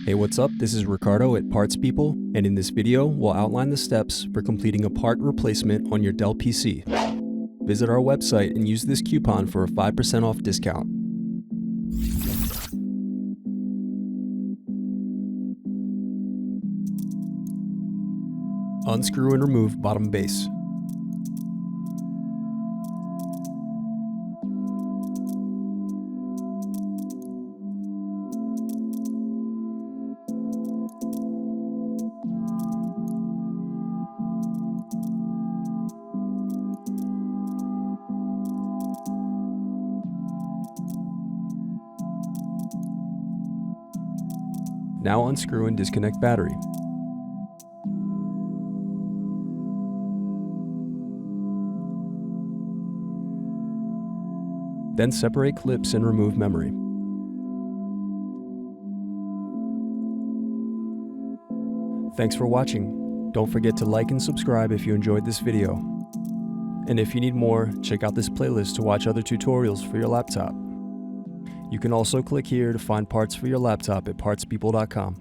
Hey, what's up? This is Ricardo at Parts People, and in this video, we'll outline the steps for completing a part replacement on your Dell PC. Visit our website and use this coupon for a 5% off discount. Unscrew and remove bottom base. Now unscrew and disconnect battery. Then separate clips and remove memory. Thanks for watching. Don't forget to like and subscribe if you enjoyed this video. And if you need more, check out this playlist to watch other tutorials for your laptop. You can also click here to find parts for your laptop at partspeople.com.